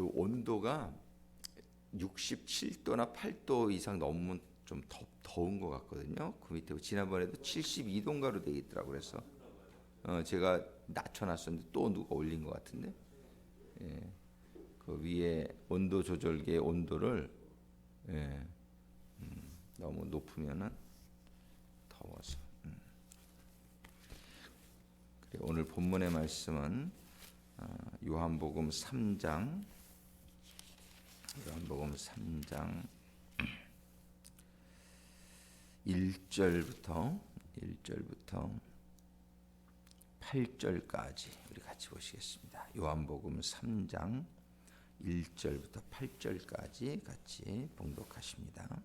그 온도가 67도나 8도 이상 넘으면 좀 더운 것 같거든요. 그 밑에 지난번에도 72도인가로 되어 있더라고요. 그래서 제가 낮춰놨었는데 또 누가 올린 것 같은데, 예, 그 위에 온도 조절기의 온도를, 예, 너무 높으면은 더워서. 그래, 오늘 본문의 말씀은 요한복음 3장 1절부터 8절까지 우리 같이 보시겠습니다. 요한복음 3장 1절부터 8절까지 같이 봉독하십니다.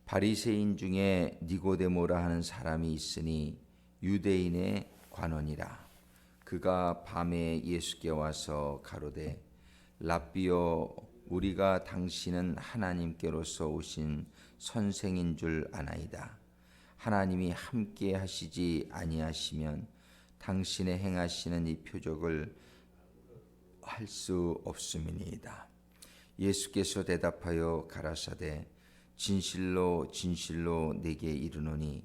바리새인 중에 니고데모라 하는 사람이 있으니 유대인의 관원이라. 그가 밤에 예수께 와서 가로되 랍비여, 우리가 당신은 하나님께로서 오신 선생인 줄 아나이다. 하나님이 함께 하시지 아니하시면 당신의 행하시는 이 표적을 할 수 없음이니이다. 예수께서 대답하여 가라사대 진실로 진실로 내게 이르노니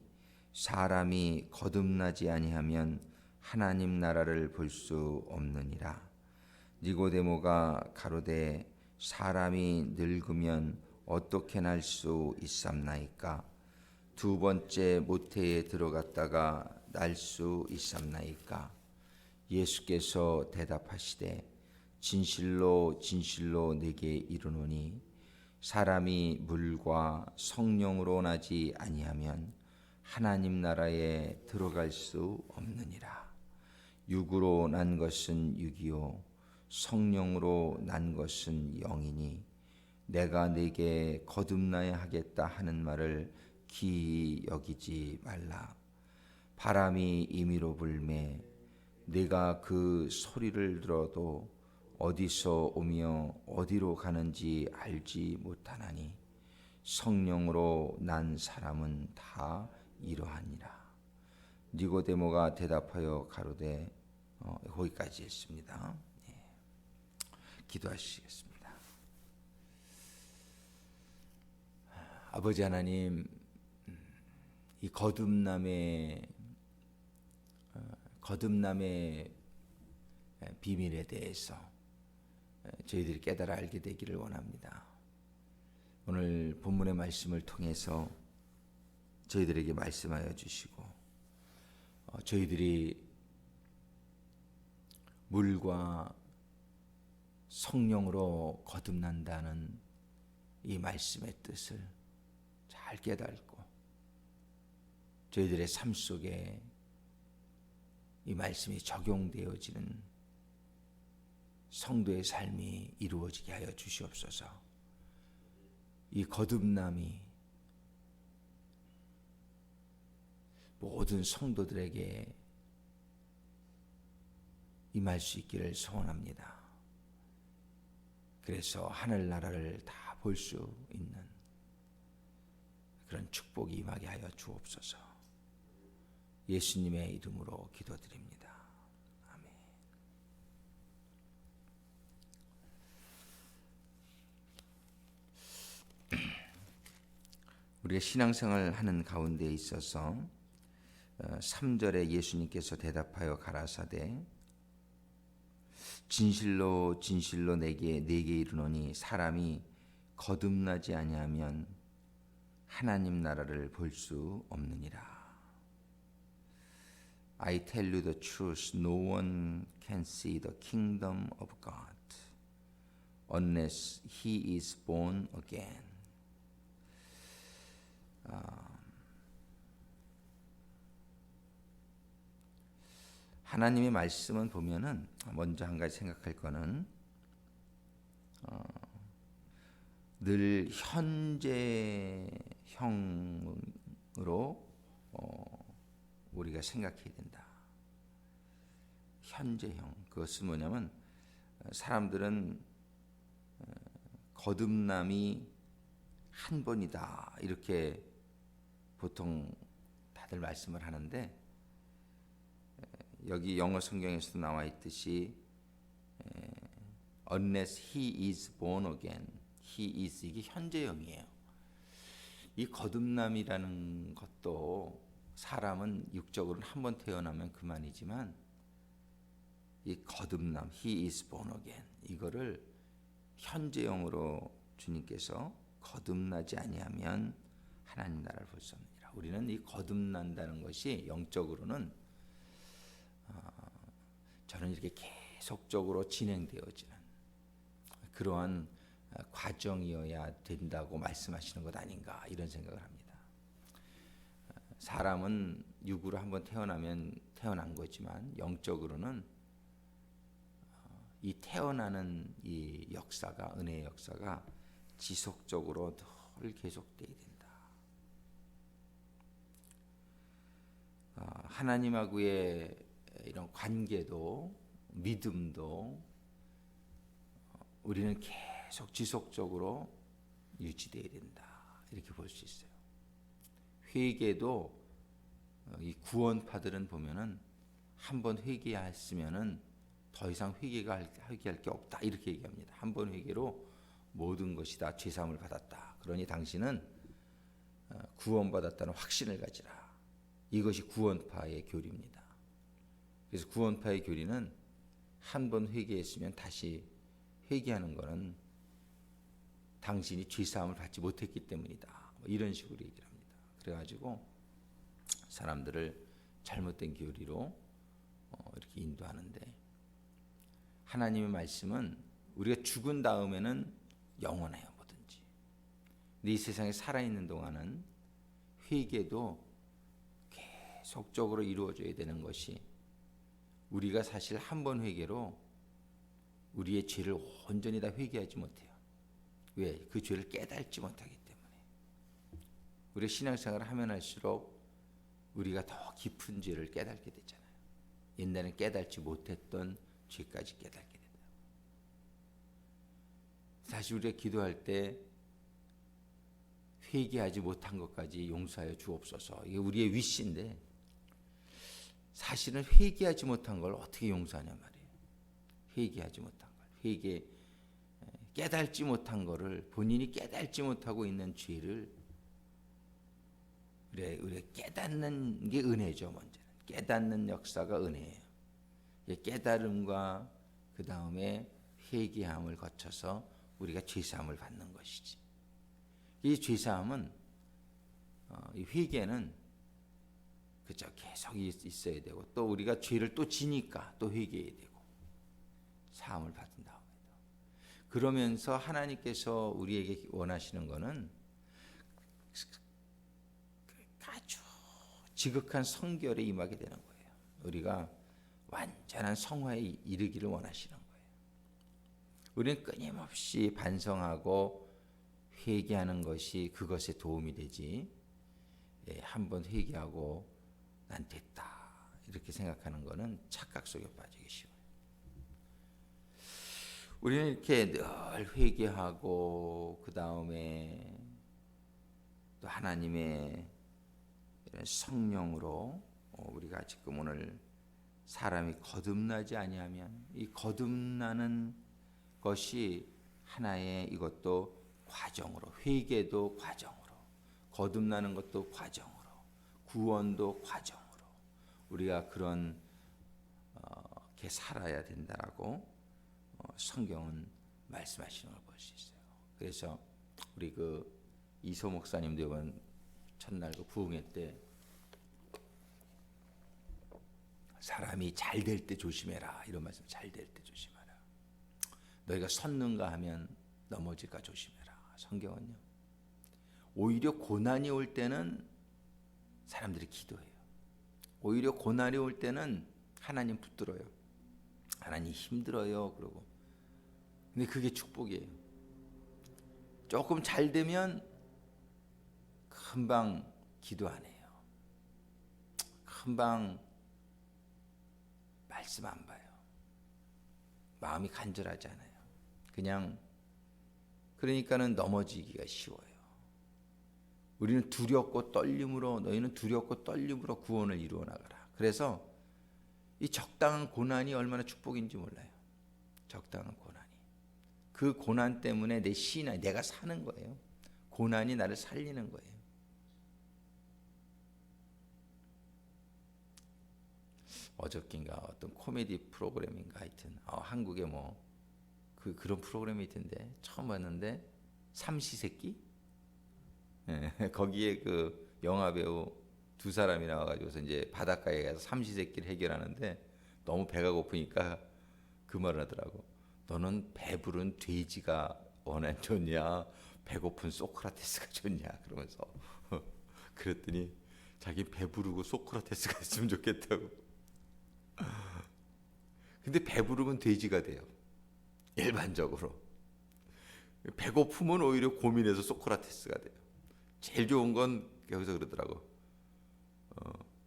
사람이 거듭나지 아니하면 하나님 나라를 볼 수 없느니라. 니고데모가 가로되 사람이 늙으면 어떻게 날 수 있삼나이까? 두 번째 모태에 들어갔다가 날 수 있삼나이까? 예수께서 대답하시되 진실로 진실로 내게 이르노니 사람이 물과 성령으로 나지 아니하면 하나님 나라에 들어갈 수 없느니라. 육으로 난 것은 육이요 성령으로 난 것은 영이니 내가 네게 거듭나야 하겠다 하는 말을 기이 여기지 말라. 바람이 임의로 불매 네가 그 소리를 들어도 어디서 오며 어디로 가는지 알지 못하나니 성령으로 난 사람은 다 이러하니라. 니고데모가 대답하여 가로되 거기까지 했습니다. 기도하시겠습니다. 아버지 하나님, 이 거듭남의 비밀에 대해서 저희들이 깨달아 알게 되기를 원합니다. 오늘 본문의 말씀을 통해서 저희들에게 말씀하여 주시고 저희들이 물과 성령으로 거듭난다는 이 말씀의 뜻을 잘 깨닫고 저희들의 삶 속에 이 말씀이 적용되어지는 성도의 삶이 이루어지게 하여 주시옵소서. 이 거듭남이 모든 성도들에게 임할 수 있기를 소원합니다. 그래서 하늘나라를 다 볼 수 있는 그런 축복이 임하게 하여 주옵소서. 예수님의 이름으로 기도드립니다. 아멘. 우리가 신앙생활을 하는 가운데 있어서 3절에 예수님께서 대답하여 가라사대 진실로 진실로 내게 이르노니 사람이 거듭나지 아니하면 하나님 나라를 볼 수 없느니라. I tell you the truth, no one can see the kingdom of God unless he is born again. 하나님의 말씀은 보면은 먼저 한 가지 생각할 거는 늘 현재형으로 우리가 생각해야 된다. 현재형. 그것은 뭐냐면 사람들은 거듭남이 한 번이다 이렇게 보통 다들 말씀을 하는데 여기 영어 성경에서도 나와 있듯이 unless he is born again. he is 이게 현재형이에요. 이 거듭남이라는 것도 사람은 육적으로는 한 번 태어나면 그만이지만 이 거듭남 he is born again 이거를 현재형으로 주님께서 거듭나지 아니하면 하나님 나라를 볼 수 없느니라. 우리는 이 거듭난다는 것이 영적으로는 저는 이렇게 계속적으로 진행되어지는 그러한 과정이어야 된다고 말씀하시는 것 아닌가 이런 생각을 합니다. 사람은 육으로 한번 태어나면 태어난 거지만 영적으로는 이 태어나는 이 역사가 은혜의 역사가 지속적으로 늘 계속돼야 된다. 하나님하고의 이런 관계도 믿음도 우리는 계속 지속적으로 유지돼야 된다. 이렇게 볼 수 있어요. 회개도 이 구원파들은 보면은 한번 회개했으면은 더 이상 회개할 게 없다. 이렇게 얘기합니다. 한 번 회개로 모든 것이 다 죄사함을 받았다. 그러니 당신은 구원받았다는 확신을 가지라. 이것이 구원파의 교리입니다. 그래서 구원파의 교리는 한 번 회개했으면 다시 회개하는 것은 당신이 죄사함을 받지 못했기 때문이다. 뭐 이런 식으로 얘기를 합니다. 그래가지고 사람들을 잘못된 교리로 이렇게 인도하는데 하나님의 말씀은 우리가 죽은 다음에는 영원해요. 뭐든지. 근데 이 세상에 살아있는 동안은 회개도 계속적으로 이루어져야 되는 것이 우리가 사실 한 번 회개로 우리의 죄를 온전히 다 회개하지 못해요. 왜? 그 죄를 깨닫지 못하기 때문에. 우리가 신앙생활을 하면 할수록 우리가 더 깊은 죄를 깨닫게 되잖아요. 옛날엔 깨닫지 못했던 죄까지 깨닫게 된다. 사실 우리가 기도할 때 회개하지 못한 것까지 용서하여 주옵소서. 이게 우리의 위시인데 사실은 회개하지 못한 걸 어떻게 용서하냐 말이에요. 회개하지 못한 걸. 깨닫지 못한 거를 본인이 깨닫지 못하고 있는 죄를 우리 깨닫는 게 은혜죠. 먼저는 깨닫는 역사가 은혜예요. 깨달음과 그 다음에 회개함을 거쳐서 우리가 죄사함을 받는 것이지. 이 죄사함은 이 회개는 그죠 계속 있어야 되고 또 우리가 죄를 또 지니까 또 회개해야 되고 사함을 받은 다음에 그러면서 하나님께서 우리에게 원하시는 것은 아주 지극한 성결에 임하게 되는 거예요. 우리가 완전한 성화에 이르기를 원하시는 거예요. 우리는 끊임없이 반성하고 회개하는 것이 그것에 도움이 되지. 한번 회개하고 난 됐다 이렇게 생각하는 것은 착각 속에 빠지기 쉬워요. 우리는 이렇게 늘 회개하고 그 다음에 또 하나님의 이런 성령으로 우리가 지금 오늘 사람이 거듭나지 아니하면 이 거듭나는 것이 하나의 이것도 과정으로 회개도 과정으로 거듭나는 것도 과정으로 구원도 과정으로 우리가 그런 게 살아야 된다라고 성경은 말씀하시는 걸 볼 수 있어요. 그래서 우리 그 이소 목사님도 이번 첫날 그 부흥회 때 사람이 잘 될 때 조심해라 이런 말씀. 잘 될 때 조심하라. 너희가 섰는가 하면 넘어질까 조심해라. 성경은요. 오히려 고난이 올 때는 사람들이 기도해요. 오히려 고난이 올 때는 하나님 붙들어요. 하나님 힘들어요. 그러고. 근데 그게 축복이에요. 조금 잘 되면 금방 기도 안 해요. 금방 말씀 안 봐요. 마음이 간절하지 않아요. 그냥 그러니까는 넘어지기가 쉬워요. 우리는 두렵고 떨림으로 너희는 두렵고 떨림으로 구원을 이루어 나가라. 그래서 이 적당한 고난이 얼마나 축복인지 몰라요. 적당한 고난이. 그 고난 때문에 내 신앙, 내가 사는 거예요. 고난이 나를 살리는 거예요. 어저께인가 어떤 코미디 프로그램인가 하여튼 한국에 뭐 그런 프로그램이 있던데 처음 봤는데 삼시세끼? 예, 거기에 그 영화 배우 두 사람이 나와가지고서 이제 바닷가에 가서 삼시세끼를 해결하는데 너무 배가 고프니까 그 말을 하더라고. 너는 배부른 돼지가 좋냐? 배고픈 소크라테스가 좋냐? 그러면서 그랬더니 자기 배부르고 소크라테스가 있으면 좋겠다고. 근데 배부르면 돼지가 돼요. 일반적으로. 배고프면 오히려 고민해서 소크라테스가 돼요. 제일 좋은 건 여기서 그러더라고.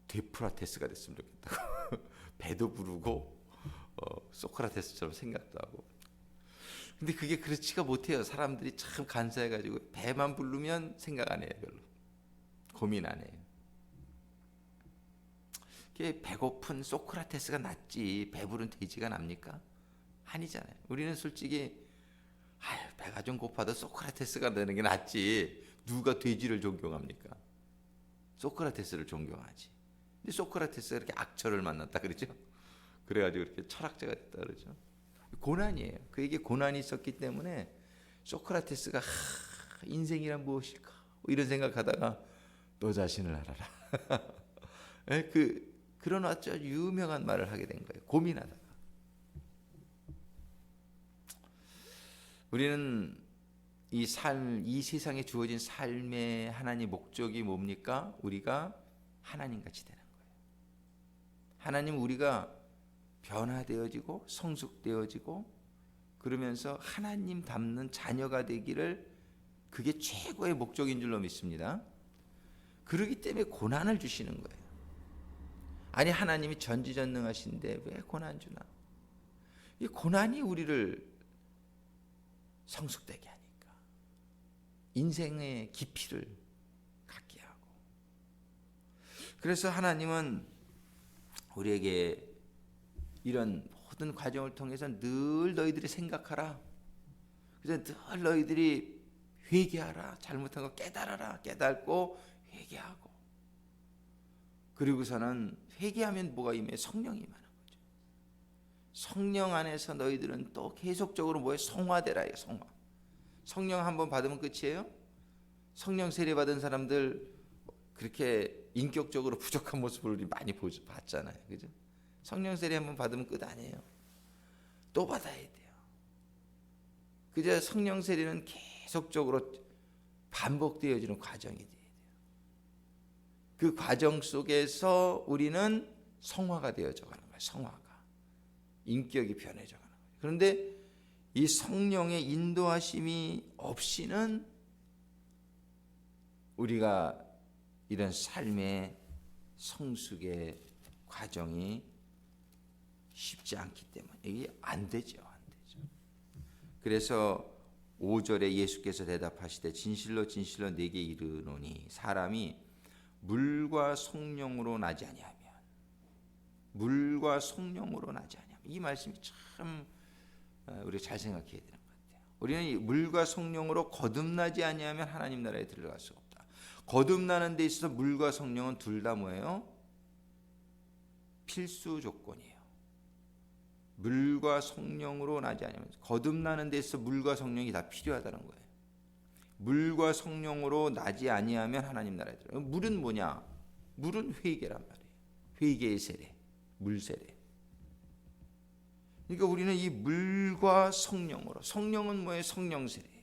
데프라테스가 됐으면 좋겠다고. 배도 부르고 소크라테스처럼 생각도 하고. 근데 그게 그렇지가 못해요. 사람들이 참 간사해가지고 배만 부르면 생각 안 해요. 별로. 고민 안 해요. 배고픈 소크라테스가 낫지 배부른 돼지가 납니까? 아니잖아요. 우리는 솔직히 배가 좀 고파도 소크라테스가 되는 게 낫지 누가 돼지를 존경합니까? 소크라테스를 존경하지. 근데 소크라테스가 이렇게 악처를 만났다 그러죠. 그래가지고 이렇게 철학자가 됐다 그러죠. 고난이에요. 그에게 고난이 있었기 때문에 소크라테스가 인생이란 무엇일까 이런 생각하다가 너 자신을 알아라. 그런 아주 유명한 말을 하게 된 거예요. 고민하다가. 우리는 이 세상에 주어진 삶의 하나님 목적이 뭡니까? 우리가 하나님같이 되는 거예요. 하나님 우리가 변화되어지고 성숙되어지고 그러면서 하나님 닮는 자녀가 되기를 그게 최고의 목적인 줄로 믿습니다. 그렇기 때문에 고난을 주시는 거예요. 아니 하나님이 전지전능하신데 왜 고난 주나? 이 고난이 우리를 성숙되게 하니까 인생의 깊이를 갖게 하고. 그래서 하나님은 우리에게 이런 모든 과정을 통해서 늘 너희들이 생각하라. 그래서 늘 너희들이 회개하라. 잘못한 거 깨달아라. 깨닫고 회개하고. 그리고서는 회개하면 뭐가 임해? 성령이 임하는 거죠. 성령 안에서 너희들은 또 계속적으로 뭐에 성화되라. 성화. 성령 한번 받으면 끝이에요? 성령 세례 받은 사람들 그렇게 인격적으로 부족한 모습을 우리 많이 봤잖아요. 그죠? 성령 세례 한번 받으면 끝 아니에요. 또 받아야 돼요. 그저 성령 세례는 계속적으로 반복되어지는 과정이 돼요. 그 과정 속에서 우리는 성화가 되어져 가는 거예요. 성화가. 인격이 변해져 가는 거예요. 그런데 이 성령의 인도하심이 없이는 우리가 이런 삶의 성숙의 과정이 쉽지 않기 때문에 이게 안 되죠. 그래서 5절에 예수께서 대답하시되 진실로 진실로 네게 이르노니 사람이 물과 성령으로 나지 아니하면 물과 성령으로 나지 아니하면 이 말씀이 참 우리가 잘 생각해야 되는 것 같아요. 우리는 물과 성령으로 거듭나지 아니하면 하나님 나라에 들어갈 수 없다. 거듭나는 데 있어서 물과 성령은 둘 다 뭐예요? 필수 조건이에요. 물과 성령으로 나지 아니하면 거듭나는 데 있어서 물과 성령이 다 필요하다는 거예요. 물과 성령으로 나지 아니하면 하나님 나라에 들어요. 물은 뭐냐? 물은 회개란 말이에요. 회개의 세례, 물 세례. 그러니까 우리는 이 물과 성령으로, 성령은 뭐예요? 성령 세례예요.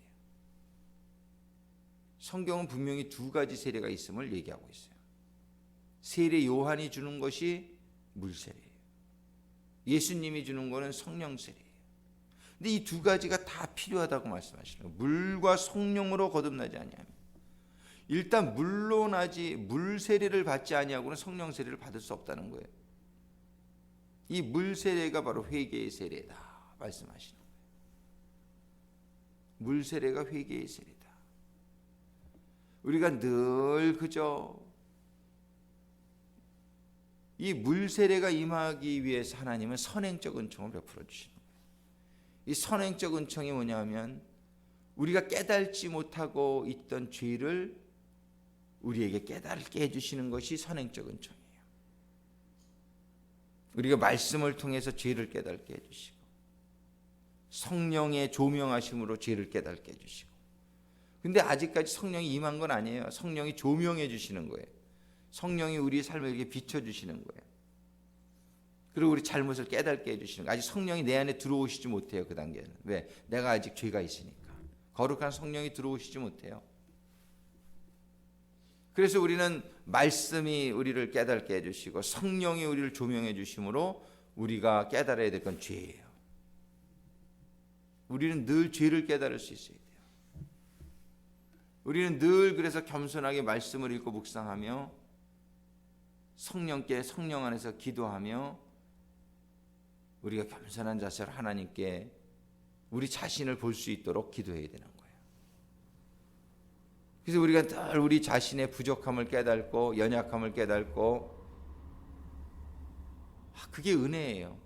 성경은 분명히 두 가지 세례가 있음을 얘기하고 있어요. 세례 요한이 주는 것이 물 세례예요. 예수님이 주는 것은 성령 세례예요. 근데 이 두 가지가 다 필요하다고 말씀하시는 거예요. 물과 성령으로 거듭나지 아니하면 일단 물로 나지 물 세례를 받지 아니하고는 성령 세례를 받을 수 없다는 거예요. 이 물 세례가 바로 회개의 세례다 말씀하시는 거예요. 물 세례가 회개의 세례다. 우리가 늘 그저 이 물 세례가 임하기 위해서 하나님은 선행적 은총을 베풀어 주시는 거예요. 이 선행적 은총이 뭐냐면 우리가 깨달지 못하고 있던 죄를 우리에게 깨닫게 해주시는 것이 선행적 은총이에요. 우리가 말씀을 통해서 죄를 깨닫게 해주시고 성령의 조명하심으로 죄를 깨닫게 해주시고, 근데 아직까지 성령이 임한 건 아니에요. 성령이 조명해 주시는 거예요. 성령이 우리 삶을 이렇게 비춰주시는 거예요. 그리고 우리 잘못을 깨닫게 해주시는 거예요. 아직 성령이 내 안에 들어오시지 못해요. 그 단계는. 왜? 내가 아직 죄가 있으니까. 거룩한 성령이 들어오시지 못해요. 그래서 우리는 말씀이 우리를 깨닫게 해주시고 성령이 우리를 조명해 주심으로 우리가 깨달아야 될 건 죄예요. 우리는 늘 죄를 깨달을 수 있어야 돼요. 우리는 늘 그래서 겸손하게 말씀을 읽고 묵상하며 성령께 성령 안에서 기도하며 우리가 겸손한 자세로 하나님께 우리 자신을 볼 수 있도록 기도해야 되는 거예요. 그래서 우리가 늘 우리 자신의 부족함을 깨닫고 연약함을 깨닫고, 그게 은혜예요.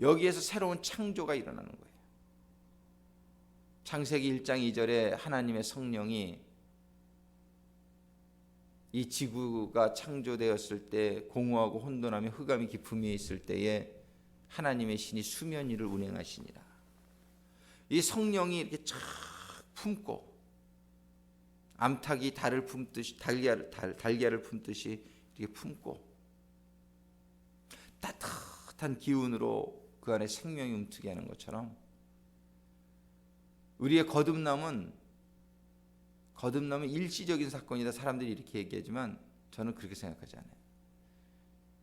여기에서 새로운 창조가 일어나는 거예요. 창세기 1장 2절에 하나님의 성령이 이 지구가 창조되었을 때 공허하고 혼돈하며 흑암이 깊음 위에 있을 때에 하나님의 신이 수면 위를 운행하시니라. 이 성령이 이렇게 쫙 품고 암탉이 달을 품듯이 달걀을 품듯이 이렇게 품고 따뜻한 기운으로 그 안에 생명이 움트게 하는 것처럼 우리의 거듭남은 일시적인 사건이다. 사람들이 이렇게 얘기하지만 저는 그렇게 생각하지 않아요.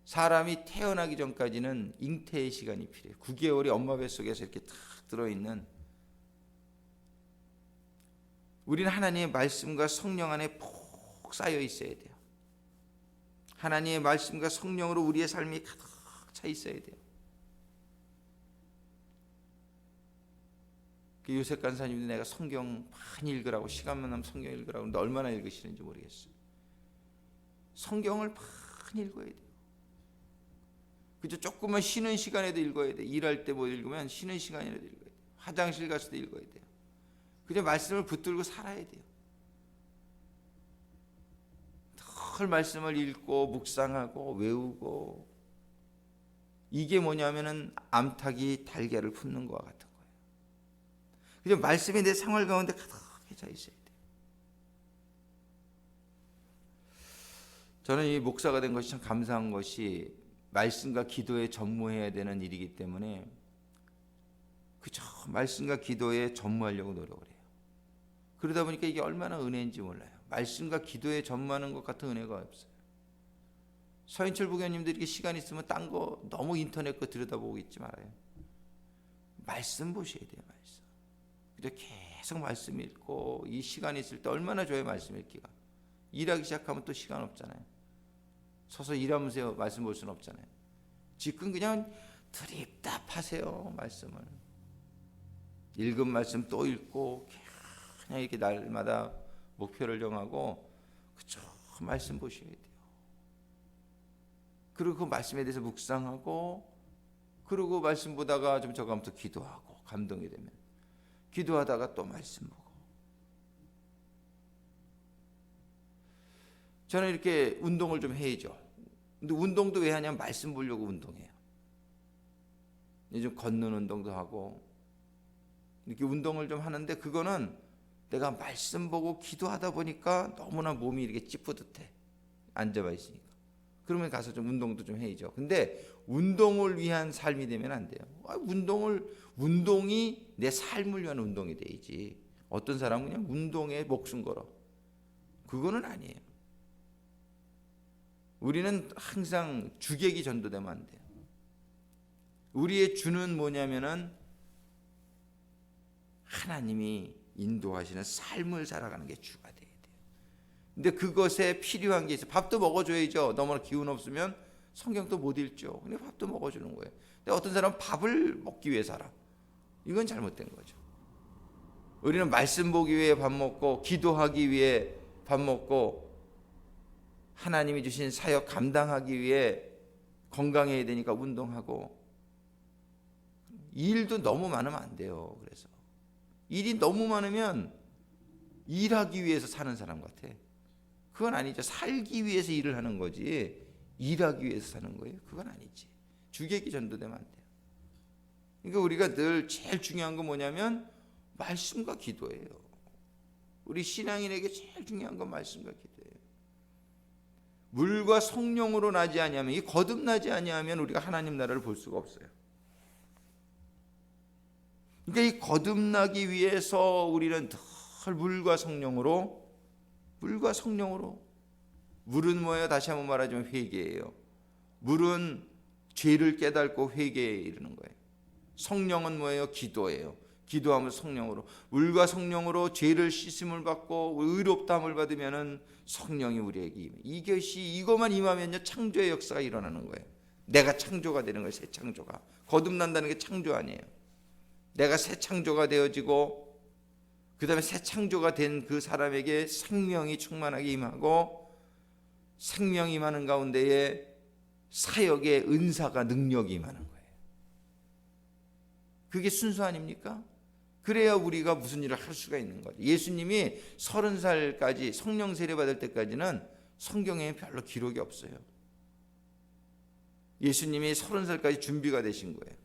사람이 태어나기 전까지는 잉태의 시간이 필요해요. 9개월이 엄마 뱃속에서 이렇게 탁 들어있는, 우리는 하나님의 말씀과 성령 안에 푹 쌓여 있어야 돼요. 하나님의 말씀과 성령으로 우리의 삶이 가득 차 있어야 돼요. 요셉 간사님도 내가 성경 많이 읽으라고, 시간만 나면 성경 읽으라고 하는데 얼마나 읽으시는지 모르겠어요. 성경을 많이 읽어야 돼요. 그죠? 조금만 쉬는 시간에도 읽어야 돼요. 일할 때 못 읽으면 쉬는 시간이라도 읽어야 돼요. 화장실 갔을 때 읽어야 돼요. 그냥 말씀을 붙들고 살아야 돼요. 늘 말씀을 읽고 묵상하고 외우고, 이게 뭐냐면은 암탉이 달걀을 품는 것과 같은 거예요. 그죠? 말씀이 내 생활 가운데 가득히 차 있어야 돼요. 저는 이 목사가 된 것이 참 감사한 것이 말씀과 기도에 전무해야 되는 일이기 때문에 그저 말씀과 기도에 전무하려고 노력을 해요. 그러다 보니까 이게 얼마나 은혜인지 몰라요. 말씀과 기도에 전무하는 것 같은 은혜가 없어요. 서인철 부교님들 이렇게 시간 있으면 딴 거 너무 인터넷 거 들여다보고 있지 말아요. 말씀 보셔야 돼요. 말씀. 그래서 계속 말씀 읽고, 이 시간이 있을 때 얼마나 좋아요. 말씀 읽기가. 일하기 시작하면 또 시간 없잖아요. 서서 일하면서 말씀 볼 수는 없잖아요. 지금 그냥 드립답하세요. 말씀을. 읽은 말씀 또 읽고 그냥 이렇게 날마다 목표를 정하고 그저 말씀 보셔야 돼요. 그리고 그 말씀에 대해서 묵상하고, 그리고 말씀 보다가 좀 저거 하면 또 기도하고, 감동이 되면 기도하다가 또 말씀 보고. 저는 이렇게 운동을 좀 해야죠. 근데 운동도 왜 하냐면 말씀 보려고 운동해요. 요즘 걷는 운동도 하고 이렇게 운동을 좀 하는데, 그거는 내가 말씀 보고 기도하다 보니까 너무나 몸이 이렇게 찌뿌듯해. 앉아봐 있으니까. 그러면 가서 좀 운동도 좀 해야죠. 근데 운동을 위한 삶이 되면 안 돼요. 운동이 내 삶을 위한 운동이 돼야지. 어떤 사람은 그냥 운동에 목숨 걸어. 그거는 아니에요. 우리는 항상 주객이 전도되면 안 돼요. 우리의 주는 뭐냐면은 하나님이 인도하시는 삶을 살아가는 게 주가 돼야 돼요. 근데 그것에 필요한 게 있어요. 밥도 먹어줘야죠. 너무나 기운 없으면 성경도 못 읽죠. 근데 밥도 먹어주는 거예요. 근데 어떤 사람은 밥을 먹기 위해 살아. 이건 잘못된 거죠. 우리는 말씀 보기 위해 밥 먹고, 기도하기 위해 밥 먹고, 하나님이 주신 사역 감당하기 위해 건강해야 되니까 운동하고, 일도 너무 많으면 안 돼요. 그래서 일이 너무 많으면 일하기 위해서 사는 사람 같아. 그건 아니죠. 살기 위해서 일을 하는 거지 일하기 위해서 사는 거예요? 그건 아니지. 주객이 전도되면 안 돼요. 그러니까 우리가 늘 제일 중요한 건 뭐냐면 말씀과 기도예요. 우리 신앙인에게 제일 중요한 건 말씀과 기도예요. 물과 성령으로 나지 아니하면, 이 거듭나지 아니하면 우리가 하나님 나라를 볼 수가 없어요. 그러니까 이 거듭나기 위해서 우리는 늘 물과 성령으로, 물은 뭐예요? 다시 한번 말하자면 회개예요. 물은 죄를 깨닫고 회개에 이르는 거예요. 성령은 뭐예요? 기도예요. 기도하면 성령으로, 물과 성령으로 죄를 씻음을 받고 의롭다함을 받으면은 성령이 우리에게 임해. 이것만 임하면요 창조의 역사가 일어나는 거예요. 내가 창조가 되는 거예요. 새 창조가. 거듭난다는 게 창조 아니에요. 내가 새 창조가 되어지고 그 다음에 새 창조가 된 그 사람에게 생명이 충만하게 임하고, 생명이 임하는 가운데에 사역의 은사가, 능력이 임하는 거예요. 그게 순수 아닙니까? 그래야 우리가 무슨 일을 할 수가 있는 거죠. 예수님이 30살까지 성령 세례 받을 때까지는 성경에 별로 기록이 없어요. 예수님이 30살까지 준비가 되신 거예요.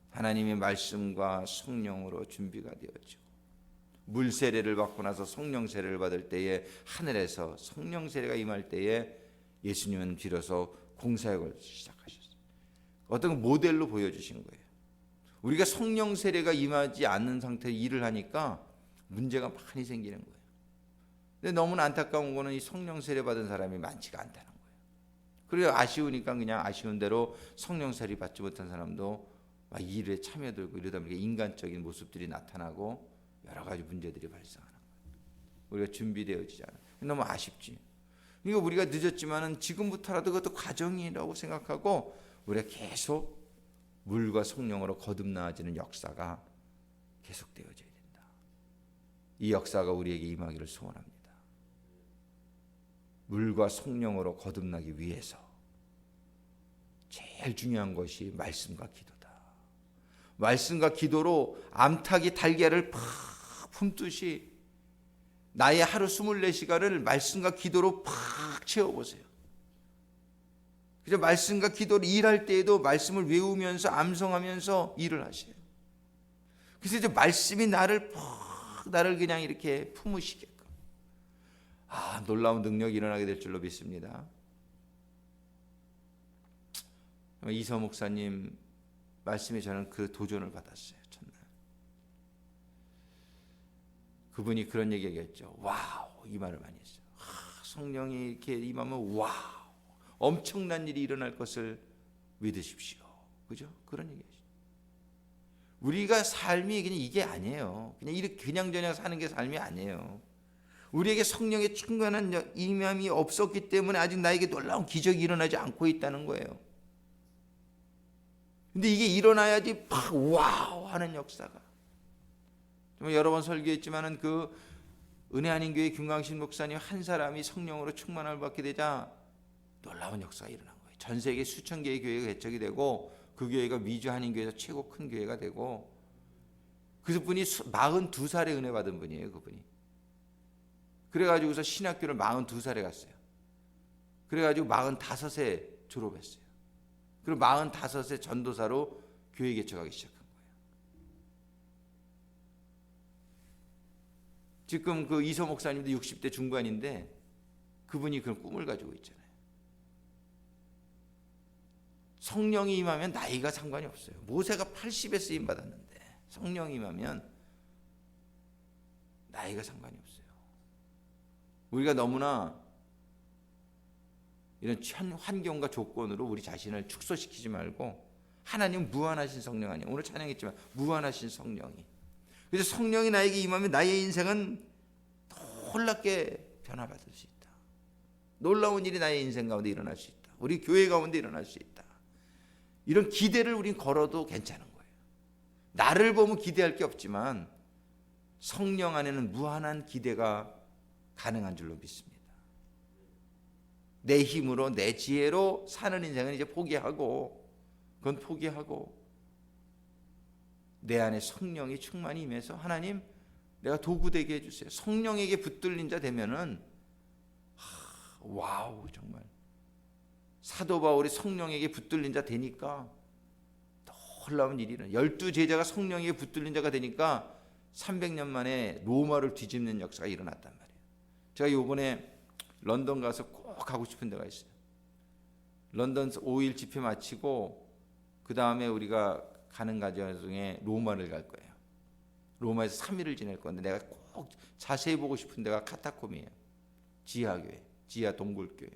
하나님의 말씀과 성령으로 준비가 되었죠. 물 세례를 받고 나서 성령 세례를 받을 때에 하늘에서 성령 세례가 임할 때에 예수님은 비로소 공사역을 시작하셨어요. 어떤 모델로 보여주신 거예요. 우리가 성령 세례가 임하지 않는 상태로 일을 하니까 문제가 많이 생기는 거예요. 근데 너무나 안타까운 거는 이 성령 세례 받은 사람이 많지가 않다는 거예요. 그래서 아쉬우니까 그냥 아쉬운 대로 성령 세례 받지 못한 사람도 막 일에 참여들고 이러다 보니까 인간적인 모습들이 나타나고 여러 가지 문제들이 발생하는 거예요. 우리가 준비되어지지 않아요. 너무 아쉽지. 그러니까 우리가 늦었지만은 지금부터라도 그것도 과정이라고 생각하고 우리가 계속 물과 성령으로 거듭나아지는 역사가 계속되어져야 된다. 이 역사가 우리에게 임하기를 소원합니다. 물과 성령으로 거듭나기 위해서 제일 중요한 것이 말씀과 기도다. 말씀과 기도로 암탉이 달걀을 팍 품듯이 나의 하루 24시간을 말씀과 기도로 팍 채워보세요. 그래서 말씀과 기도를 일할 때에도 말씀을 외우면서 암송하면서 일을 하세요. 그래서 이제 말씀이 나를 그냥 이렇게 품으시게끔, 놀라운 능력이 일어나게 될 줄로 믿습니다. 이서 목사님 말씀에 저는 그 도전을 받았어요. 첫날 그분이 그런 얘기했죠. 와우, 이 말을 많이 했어요. 성령이 이렇게 임하면 와우, 엄청난 일이 일어날 것을 믿으십시오. 그죠? 그런 얘기죠. 우리가 삶이 그냥 이게 아니에요. 그냥 이렇게 그냥저냥 사는 게 삶이 아니에요. 우리에게 성령의 충만한 임함이 없었기 때문에 아직 나에게 놀라운 기적이 일어나지 않고 있다는 거예요. 근데 이게 일어나야지 팍 와우 하는 역사가. 정말 여러 번 설교했지만은 그 은혜 아닌 교회 김광신 목사님 한 사람이 성령으로 충만함을 받게 되자 놀라운 역사가 일어난 거예요. 전 세계 수천 개의 교회가 개척이 되고 그 교회가 미주 한인교회에서 최고 큰 교회가 되고, 그분이 42살에 은혜 받은 분이에요. 그분이. 그래가지고서 신학교를 42살에 갔어요. 그래가지고 45세 졸업했어요. 그리고 45세 전도사로 교회 개척하기 시작한 거예요. 지금 그 이서 목사님도 60대 중반인데 그분이 그런 꿈을 가지고 있잖아요. 성령이 임하면 나이가 상관이 없어요. 모세가 80에 쓰임 받았는데 성령이 임하면 나이가 상관이 없어요. 우리가 너무나 이런 환경과 조건으로 우리 자신을 축소시키지 말고, 하나님은 무한하신 성령 아니에요. 오늘 찬양했지만 무한하신 성령이. 그래서 성령이 나에게 임하면 나의 인생은 놀랍게 변화받을 수 있다. 놀라운 일이 나의 인생 가운데 일어날 수 있다. 우리 교회 가운데 일어날 수 있다. 이런 기대를 우린 걸어도 괜찮은 거예요. 나를 보면 기대할 게 없지만 성령 안에는 무한한 기대가 가능한 줄로 믿습니다. 내 힘으로 내 지혜로 사는 인생은 이제 포기하고, 그건 포기하고 내 안에 성령이 충만히 임해서 하나님 내가 도구 되게 해주세요. 성령에게 붙들린 자 되면은 와우, 정말 사도 바울이 성령에게 붙들린 자 되니까 놀라운 일이는 12제자가 성령에게 붙들린 자가 되니까 300년 만에 로마를 뒤집는 역사가 일어났단 말이에요. 제가 요번에 런던 가서 꼭 가고 싶은 데가 있어요. 런던 5일 집회 마치고 그 다음에 우리가 가는 과정 중에 로마를 갈 거예요. 로마에서 3일을 지낼 건데 내가 꼭 자세히 보고 싶은 데가 카타콤이에요. 지하교회, 지하 동굴교회.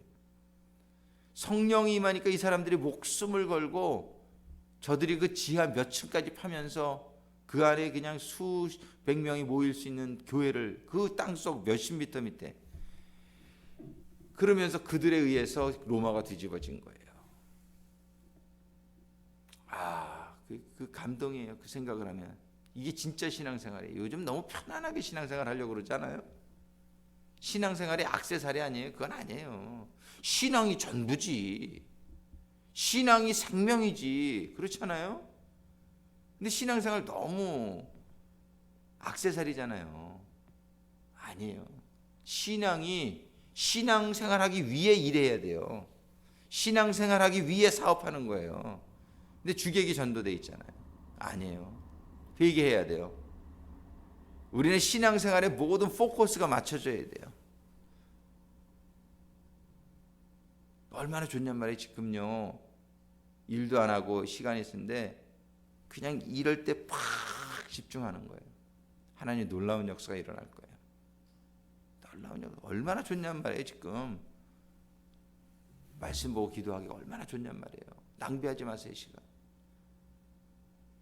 성령이 임하니까 이 사람들이 목숨을 걸고 저들이 그 지하 몇 층까지 파면서 그 안에 그냥 수백 명이 모일 수 있는 교회를 그 땅속 몇십 미터 밑에, 그러면서 그들에 의해서 로마가 뒤집어진 거예요. 그 감동이에요. 그 생각을 하면 이게 진짜 신앙생활이에요. 요즘 너무 편안하게 신앙생활 하려고 그러잖아요. 신앙생활이 액세서리 아니에요. 그건 아니에요. 신앙이 전부지. 신앙이 생명이지. 그렇잖아요. 근데 신앙생활 너무 액세서리잖아요. 아니에요. 신앙이 신앙생활하기 위해 일해야 돼요. 신앙생활하기 위해 사업하는 거예요. 근데 주객이 전도돼 있잖아요. 아니에요. 회개해야 돼요. 우리는 신앙생활에 모든 포커스가 맞춰져야 돼요. 얼마나 좋냔 말이에요. 지금요 일도 안 하고 시간이 있는데 그냥 이럴 때 팍 집중하는 거예요. 하나님 놀라운 역사가 일어날 거예요. 놀라운 역사. 얼마나 좋냔 말이에요. 지금 말씀 보고 기도하기가 얼마나 좋냔 말이에요. 낭비하지 마세요, 시간.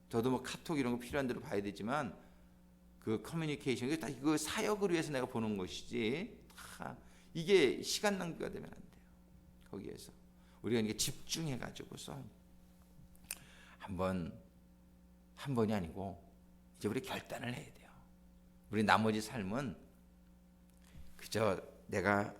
저도 뭐 카톡 이런 거 필요한 대로 봐야 되지만 그 커뮤니케이션, 이게 다 이거 사역을 위해서 내가 보는 것이지 이게 시간 낭비가 되면 안 돼요. 거기에서 우리가 이게 집중해 가지고서 한 번이 아니고 이제 우리 결단을 해야 돼요. 우리 나머지 삶은 그저 내가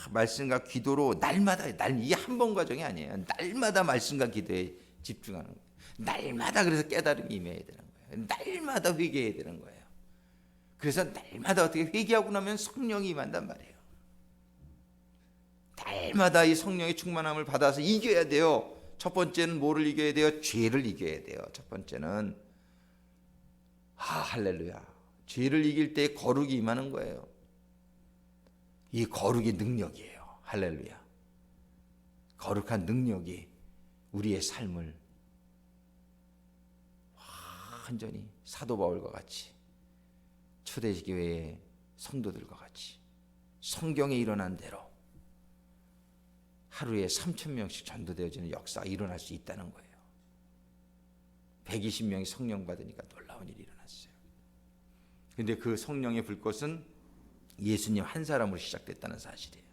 말씀과 기도로 날마다, 이게 한 번 과정이 아니에요. 날마다 말씀과 기도에 집중하는 거예요. 날마다 그래서 깨달음이 임해야 되는 거예요. 날마다 회개해야 되는 거예요. 그래서 날마다 어떻게 회개하고 나면 성령이 임한단 말이에요. 날마다 이 성령의 충만함을 받아서 이겨야 돼요. 첫 번째는 뭐를 이겨야 돼요? 죄를 이겨야 돼요. 첫 번째는 할렐루야. 죄를 이길 때 거룩이 임하는 거예요. 이 거룩이 능력이에요. 할렐루야. 거룩한 능력이 우리의 삶을 완전히 사도 바울과 같이 초대교회의 성도들과 같이 성경에 일어난 대로 하루에 3,000명씩 전도되어지는 역사가 일어날 수 있다는 거예요. 120명이 성령 받으니까 놀라운 일이 일어났어요. 그런데 그 성령의 불꽃은 예수님 한 사람으로 시작됐다는 사실이에요.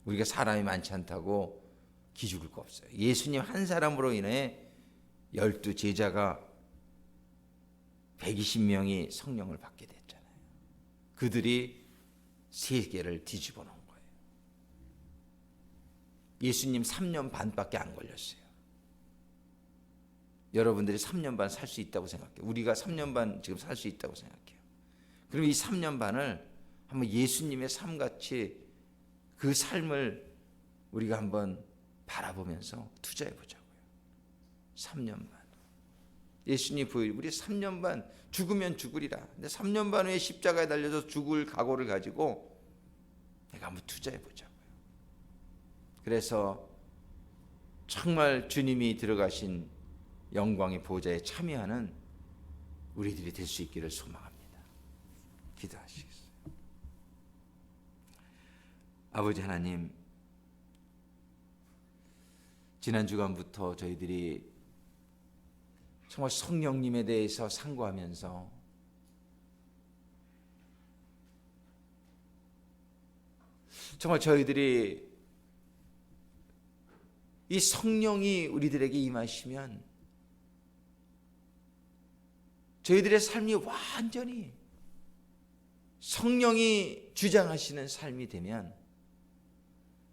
우리가 사람이 많지 않다고 기죽을 거 없어요. 예수님 한 사람으로 인해 12제자가 120명이 성령을 받게 됐잖아요. 그들이 세계를 뒤집어 놓은 거예요. 예수님 3년 반밖에 안 걸렸어요. 여러분들이 3년 반 살 수 있다고 생각해요. 우리가 3년 반 지금 살 수 있다고 생각해요. 그럼 이 3년 반을 한번 예수님의 삶같이 그 삶을 우리가 한번 바라보면서 투자해 보자고요. 3년 반. 예수님 보여 우리 3년 반 죽으면 죽으리라. 근데 3년 반 후에 십자가에 달려서 죽을 각오를 가지고 내가 한번 투자해 보자고요. 그래서 정말 주님이 들어가신 영광의 보좌에 참여하는 우리들이 될 수 있기를 소망합니다. 기도하시겠습니다. 아버지 하나님, 지난 주간부터 저희들이 정말 성령님에 대해서 상고하면서 정말 저희들이 이 성령이 우리들에게 임하시면 저희들의 삶이 완전히 성령이 주장하시는 삶이 되면,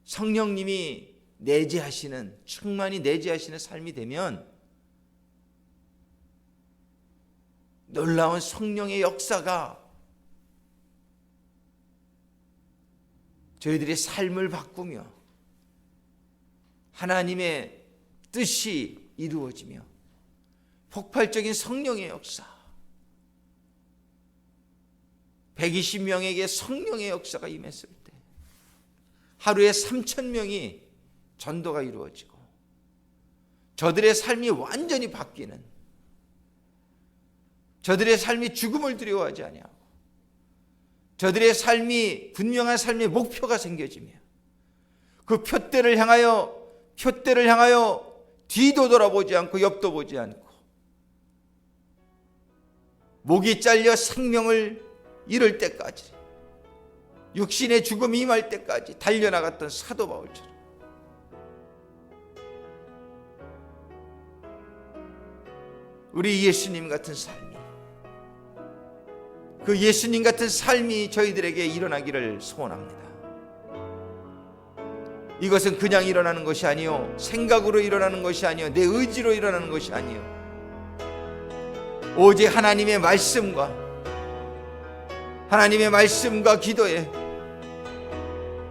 성령님이 내재하시는, 충만히 내재하시는 삶이 되면 놀라운 성령의 역사가 저희들의 삶을 바꾸며 하나님의 뜻이 이루어지며 폭발적인 성령의 역사, 120명에게 성령의 역사가 임했을 때 하루에 3,000명이 전도가 이루어지고 저들의 삶이 완전히 바뀌는, 저들의 삶이 죽음을 두려워하지 아니하고 저들의 삶이 분명한 삶의 목표가 생겨지며 그 표대를 향하여 뒤도 돌아보지 않고 옆도 보지 않고 목이 잘려 생명을 잃을 때까지, 육신의 죽음이 임할 때까지 달려나갔던 사도 바울처럼 우리 예수님 같은 삶이, 그 예수님 같은 삶이 저희들에게 일어나기를 소원합니다. 이것은 그냥 일어나는 것이 아니요, 생각으로 일어나는 것이 아니요, 내 의지로 일어나는 것이 아니요, 오직 하나님의 말씀과 기도에,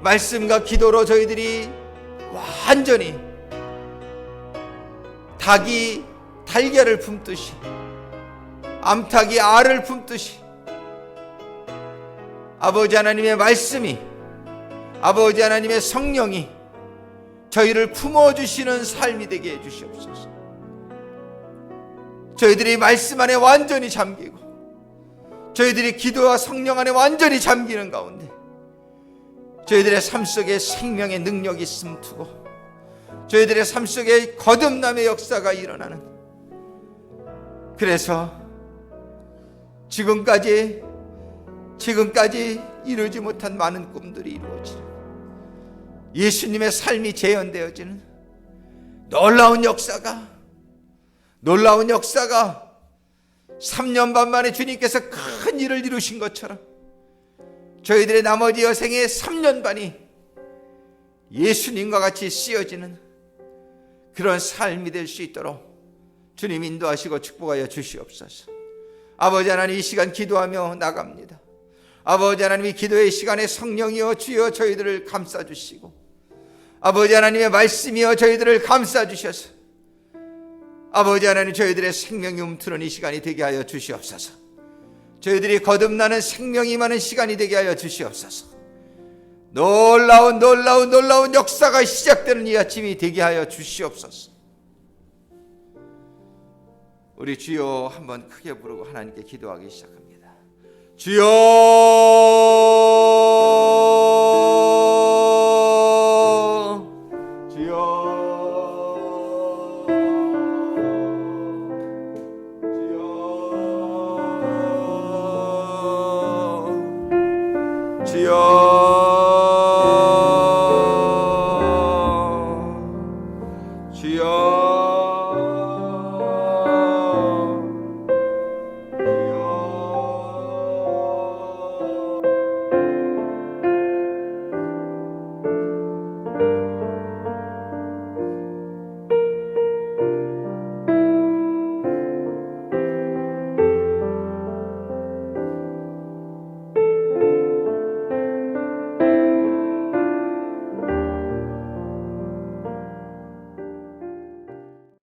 말씀과 기도로 저희들이 완전히 닭이 달걀을 품듯이, 암탉이 알을 품듯이 아버지 하나님의 말씀이, 아버지 하나님의 성령이 저희를 품어주시는 삶이 되게 해주시옵소서. 저희들이 말씀 안에 완전히 잠기고 저희들이 기도와 성령 안에 완전히 잠기는 가운데 저희들의 삶 속에 생명의 능력이 숨투고 저희들의 삶 속에 거듭남의 역사가 일어나는, 그래서 지금까지 이루지 못한 많은 꿈들이 이루어지는, 예수님의 삶이 재현되어지는 놀라운 역사가 3년 반 만에 주님께서 큰 일을 이루신 것처럼 저희들의 나머지 여생의 3년 반이 예수님과 같이 쓰여지는 그런 삶이 될 수 있도록 주님 인도하시고 축복하여 주시옵소서. 아버지 하나님, 이 시간 기도하며 나갑니다. 아버지 하나님, 이 기도의 시간에 성령이여 주여 저희들을 감싸주시고 아버지 하나님의 말씀이여 저희들을 감싸주셔서 아버지 하나님, 저희들의 생명이 움트는 이 시간이 되게 하여 주시옵소서. 저희들이 거듭나는 생명이 임하는 시간이 되게 하여 주시옵소서. 놀라운 역사가 시작되는 이 아침이 되게 하여 주시옵소서. 우리 주여 한번 크게 부르고 하나님께 기도하기 시작합니다. 주여!